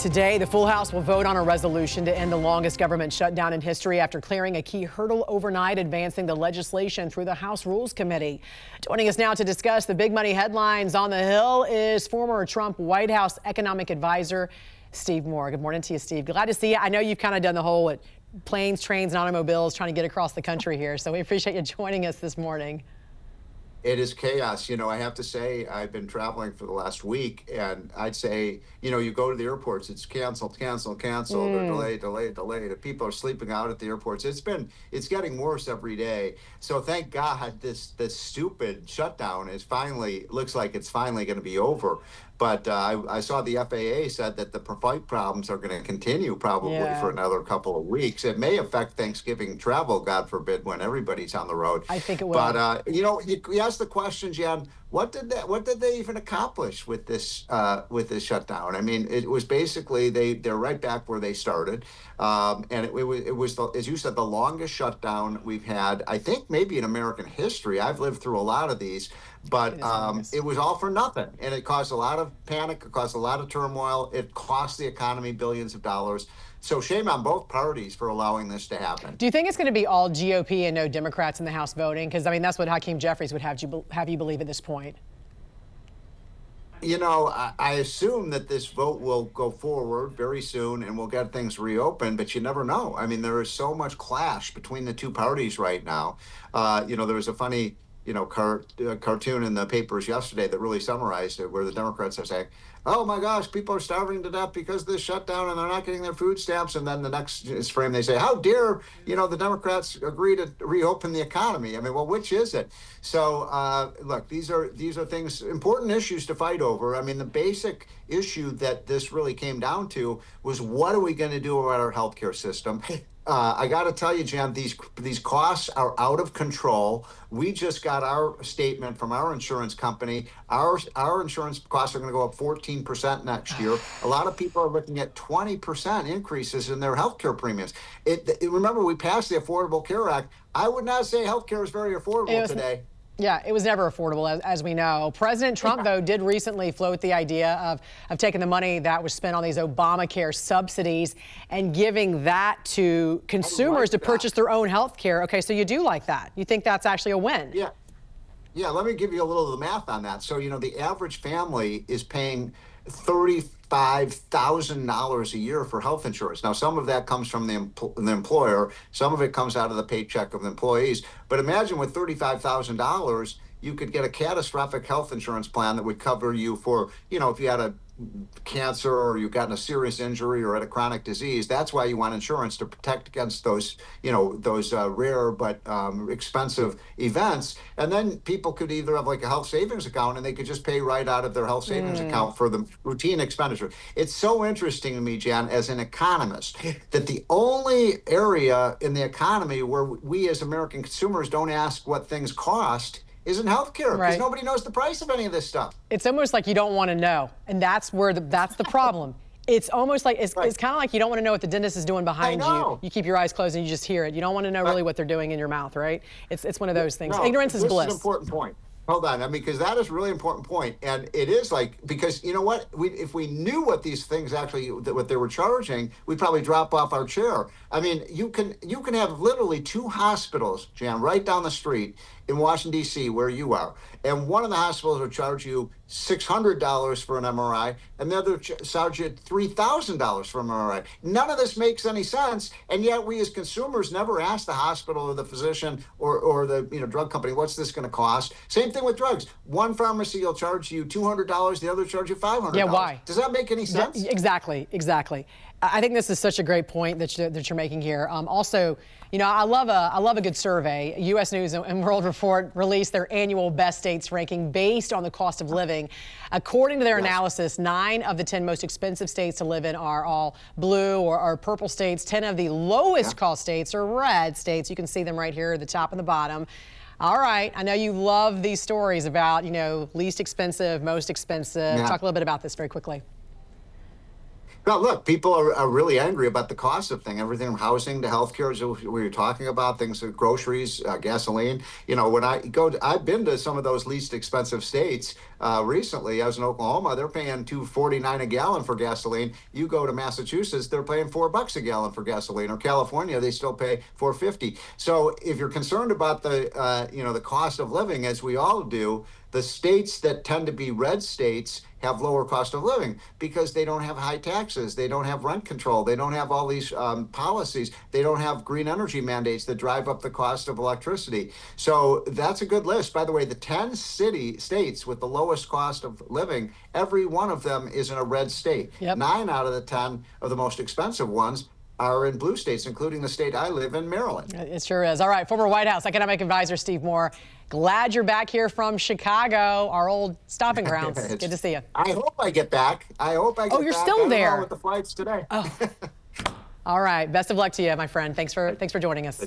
Today, the full House will vote on a resolution to end the longest government shutdown in history after clearing a key hurdle overnight, advancing the legislation through the House Rules Committee. Joining us now to discuss the big money headlines on the Hill is former Trump White House economic advisor Steve Moore. Good morning to you, Steve. Glad to see you. I know you've kind of done the whole planes, trains, and automobiles trying to get across the country here, so we appreciate you joining us this morning. It is chaos. You know, I have to say, I've been traveling for the last week, and I'd say, you know, you go to the airports, it's canceled, canceled, canceled, or delayed, delayed, delayed. The people are sleeping out at the airports. It's getting worse every day. So thank God this stupid shutdown looks like it's finally going to be over. But I saw the FAA said that the flight problems are going to continue probably for another couple of weeks. It may affect Thanksgiving travel, God forbid, when everybody's on the road. I think it will. But you know, you asked the question, Jan. What did they even accomplish with this shutdown? I mean, it was basically they're right back where they started, and it was as you said, the longest shutdown we've had, I think, maybe in American history. I've lived through a lot of these, but it was all for nothing, and it caused a lot of panic. It caused a lot of turmoil. It cost the economy billions of dollars. So shame on both parties for allowing this to happen. Do you think it's going to be all GOP and no Democrats in the House voting? Because, I mean, that's what Hakeem Jeffries would have you believe at this point. You know, I assume that this vote will go forward very soon and we'll get things reopened, but you never know. I mean, there is so much clash between the two parties right now. You know, there was a funny, you know, cartoon in the papers yesterday that really summarized it, where the Democrats are saying, oh my gosh, people are starving to death because of this shutdown and they're not getting their food stamps. And then the next frame, they say, how dare, you know, the Democrats agree to reopen the economy? I mean, well, which is it? So look, these are things, important issues to fight over. I mean, the basic issue that this really came down to was, what are we going to do about our healthcare system? I got to tell you, Jan, these costs are out of control. We just got our statement from our insurance company. Our insurance costs are going to go up 14% next year. A lot of people are looking at 20% increases in their healthcare premiums. Remember, we passed the Affordable Care Act. I would not say healthcare is very affordable today. Yeah, it was never affordable, as we know. President Trump, though, did recently float the idea of taking the money that was spent on these Obamacare subsidies and giving that to consumers to purchase their own health care. Okay, so you do like that. You think that's actually a win? Yeah. Yeah, let me give you a little of the math on that. So, you know, the average family is paying $35,000 a year for health insurance. Now, some of that comes from the employer. Some of it comes out of the paycheck of the employees. But imagine with $35,000, you could get a catastrophic health insurance plan that would cover you for, you know, if you had a cancer or you got in a serious injury or had a chronic disease. That's why you want insurance, to protect against those, you know, those rare but expensive events. And then people could either have like a health savings account, and they could just pay right out of their health savings account for the routine expenditure. It's so interesting to me, Jan, as an economist, that the only area in the economy where we as American consumers don't ask what things cost isn't healthcare, because nobody knows the price of any of this stuff. It's almost like you don't want to know, and that's the problem. It's almost like it's kind of like you don't want to know what the dentist is doing behind you. You keep your eyes closed and you just hear it. You don't want to know really what they're doing in your mouth, right? It's one of those things. No, Ignorance is bliss. This is an important point. Hold on, I mean, because that is a really important point, and it is like, because you know what, if we knew what these things actually, what they were charging, we'd probably drop off our chair. I mean, you can have literally two hospitals, Jan, right down the street in Washington, D.C., where you are, and one of the hospitals will charge you $600 for an MRI, and the other charge you $3,000 for an MRI. None of this makes any sense, and yet we as consumers never ask the hospital or the physician or the drug company, what's this going to cost? Same thing with drugs. One pharmacy will charge you $200, the other charge you $500. Yeah, why? Does that make any sense? Yeah, exactly. I think this is such a great point that you're making here. Also, you know, I love a good survey. U.S. News and World Report released their annual best states ranking based on the cost of living. According to their analysis, 9 of the 10 most expensive states to live in are all blue or purple states. 10 of the lowest cost states are red states. You can see them right here at the top and the bottom. All right, I know you love these stories about, you know, least expensive, most expensive. Talk a little bit about this very quickly. Well, look, people are really angry about the cost of things, everything from housing to healthcare, as we were talking about, things like groceries, gasoline. You know, when I've been to some of those least expensive states recently. I was in Oklahoma; they're paying $2.49 a gallon for gasoline. You go to Massachusetts, they're paying $4 a gallon for gasoline. Or California, they still pay $4.50. So, if you're concerned about the cost of living, as we all do, the states that tend to be red states have lower cost of living because they don't have high taxes, they don't have rent control, they don't have all these policies, they don't have green energy mandates that drive up the cost of electricity. So that's a good list. By the way, the 10 states with the lowest cost of living, every one of them is in a red state. Yep. 9 out of the 10 of the most expensive ones are in blue states, including the state I live in, Maryland. It sure is. All right, former White House economic advisor Steve Moore, glad you're back here from Chicago, our old stopping grounds. Good to see you. I hope I get back. I hope I get back. Oh, you're still there. I don't know with the flights today. Oh. All right. Best of luck to you, my friend. Thanks for joining us.